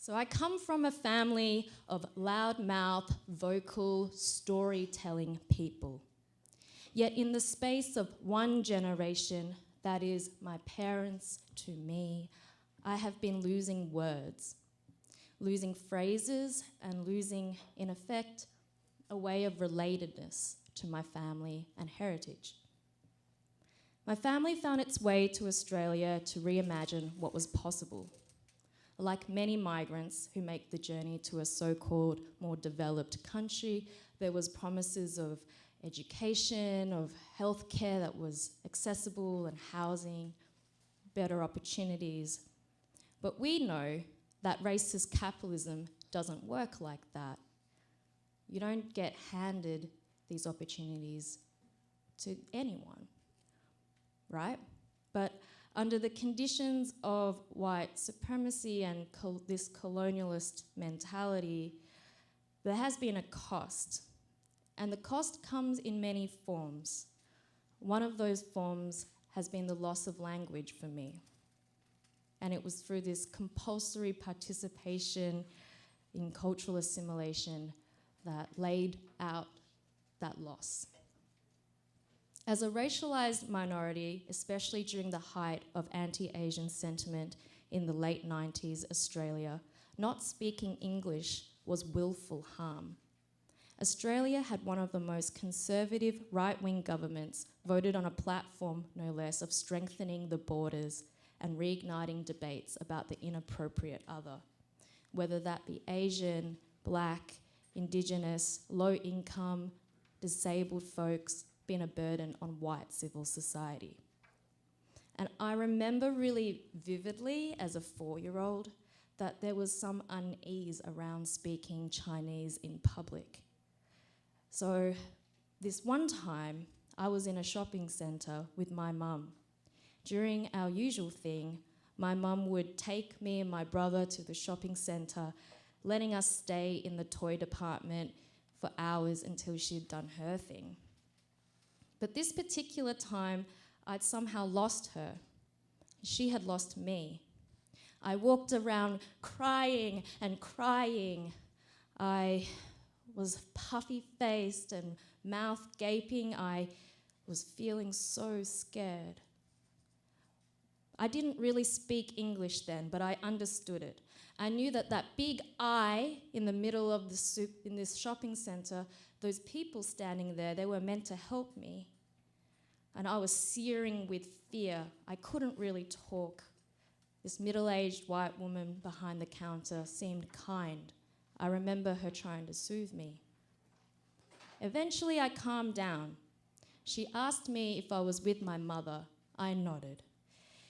So I come from a family of loudmouth, vocal, storytelling people. Yet in the space of one generation, that is my parents to me, I have been losing words, losing phrases, and losing, in effect, a way of relatedness to my family and heritage. My family found its way to Australia to reimagine what was possible. Like many migrants who make the journey to a so-called more developed country, there was promises of education, of healthcare that was accessible, and housing, better opportunities. But we know that racist capitalism doesn't work like that. You don't get handed these opportunities to anyone, right? But under the conditions of white supremacy and this colonialist mentality, there has been a cost. And the cost comes in many forms. One of those forms has been the loss of language for me. And it was through this compulsory participation in cultural assimilation that laid out that loss. As a racialized minority, especially during the height of anti-Asian sentiment in the late 90s Australia, not speaking English was willful harm. Australia had one of the most conservative right-wing governments voted on a platform, no less, of strengthening the borders and reigniting debates about the inappropriate other, whether that be Asian, Black, Indigenous, low-income, disabled folks, been a burden on white civil society. And I remember really vividly as a 4-year-old that there was some unease around speaking Chinese in public. So this one time, I was in a shopping centre with my mum. During our usual thing, my mum would take me and my brother to the shopping centre, letting us stay in the toy department for hours until she'd done her thing. But this particular time, I'd somehow lost her. She had lost me. I walked around crying and crying. I was puffy-faced and mouth gaping. I was feeling so scared. I didn't really speak English then, but I understood it. I knew that that big I in the middle of in this shopping centre, those people standing there, they were meant to help me. And I was searing with fear. I couldn't really talk. This middle-aged white woman behind the counter seemed kind. I remember her trying to soothe me. Eventually, I calmed down. She asked me if I was with my mother. I nodded.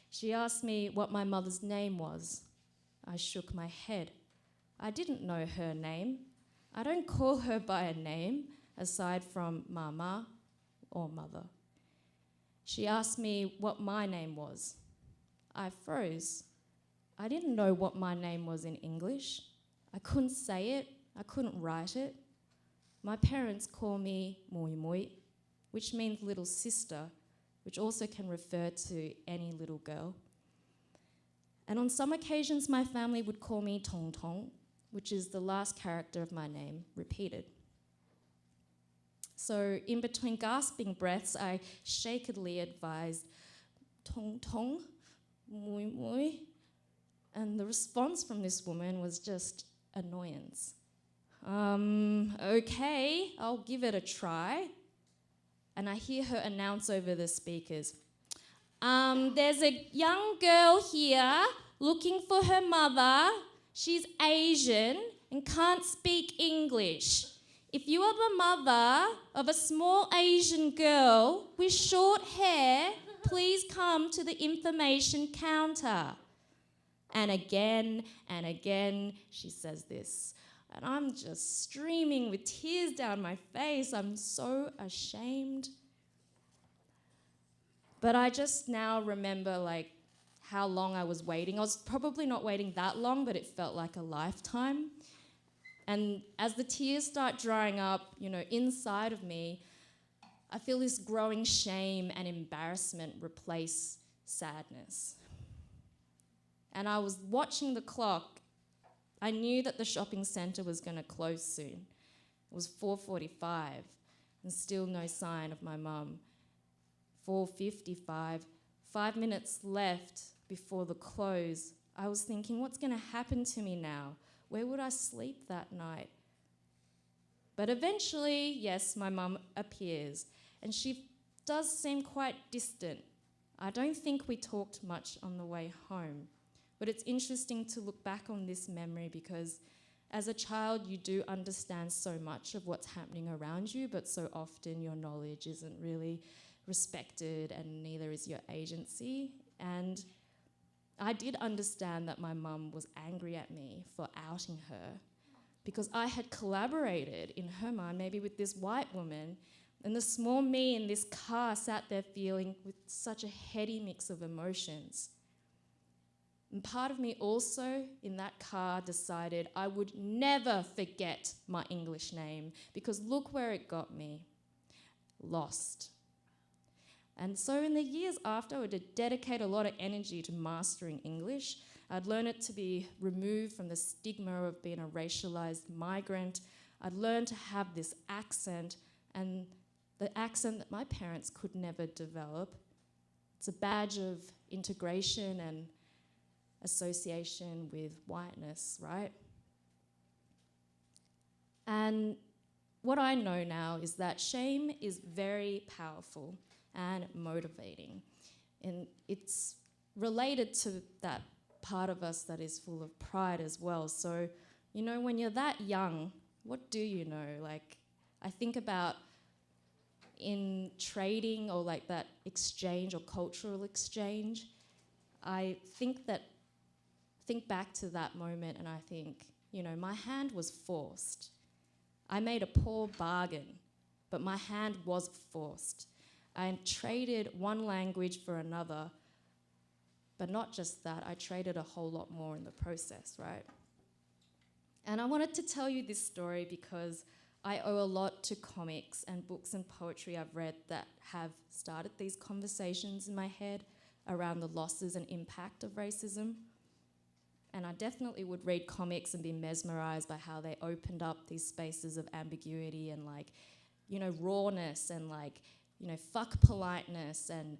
She asked me what my mother's name was. I shook my head. I didn't know her name. I don't call her by a name, aside from Mama or Mother. She asked me what my name was. I froze. I didn't know what my name was in English. I couldn't say it. I couldn't write it. My parents call me Mui Mui, which means little sister, which also can refer to any little girl. And on some occasions, my family would call me Tong Tong, which is the last character of my name repeated. So in between gasping breaths, I shakily advised, Tong Tong, Mui Mui. And the response from this woman was just annoyance. Okay, I'll give it a try. And I hear her announce over the speakers, there's a young girl here looking for her mother. She's Asian and can't speak English. If you are the mother of a small Asian girl with short hair, please come to the information counter. And again, she says this. And I'm just streaming with tears down my face. I'm so ashamed. But I just now remember how long I was waiting. I was probably not waiting that long, but it felt like a lifetime. And as the tears start drying up, inside of me, I feel this growing shame and embarrassment replace sadness. And I was watching the clock. I knew that the shopping centre was going to close soon. It was 4:45 and still no sign of my mum. 4:55, 5 minutes left before the close. I was thinking, what's going to happen to me now? Where would I sleep that night? But eventually, yes, my mum appears, and she does seem quite distant. I don't think we talked much on the way home, but it's interesting to look back on this memory because as a child, you do understand so much of what's happening around you, but so often your knowledge isn't really respected and neither is your agency. And I did understand that my mum was angry at me for outing her because I had collaborated in her mind, maybe with this white woman, and the small me in this car sat there feeling with such a heady mix of emotions. And part of me also in that car decided I would never forget my English name because look where it got me. Lost. And so in the years after, I would dedicate a lot of energy to mastering English. I'd learn it to be removed from the stigma of being a racialized migrant. I'd learn to have this accent, and the accent that my parents could never develop. It's a badge of integration and association with whiteness, right? And what I know now is that shame is very powerful and motivating. And it's related to that part of us that is full of pride as well. So, you know, when you're that young, what do you know? Like, I think about in trading or like that exchange or cultural exchange, I think back to that moment and I think, you know, my hand was forced. I made a poor bargain, but my hand was forced. I traded one language for another, but not just that, I traded a whole lot more in the process, right? And I wanted to tell you this story because I owe a lot to comics and books and poetry I've read that have started these conversations in my head around the losses and impact of racism. And I definitely would read comics and be mesmerized by how they opened up these spaces of ambiguity and like, you know, rawness and like, you know, fuck politeness and,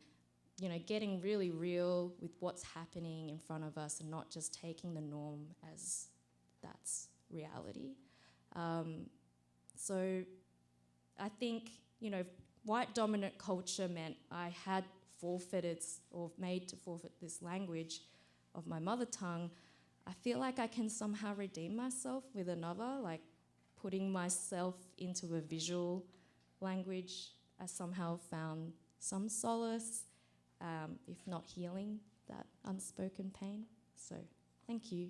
you know, getting really real with what's happening in front of us and not just taking the norm as that's reality. So I think, you know, white dominant culture meant I had forfeited or made to forfeit this language of my mother tongue. I feel like I can somehow redeem myself with another, like putting myself into a visual language. I somehow found some solace, if not healing, that unspoken pain. So thank you.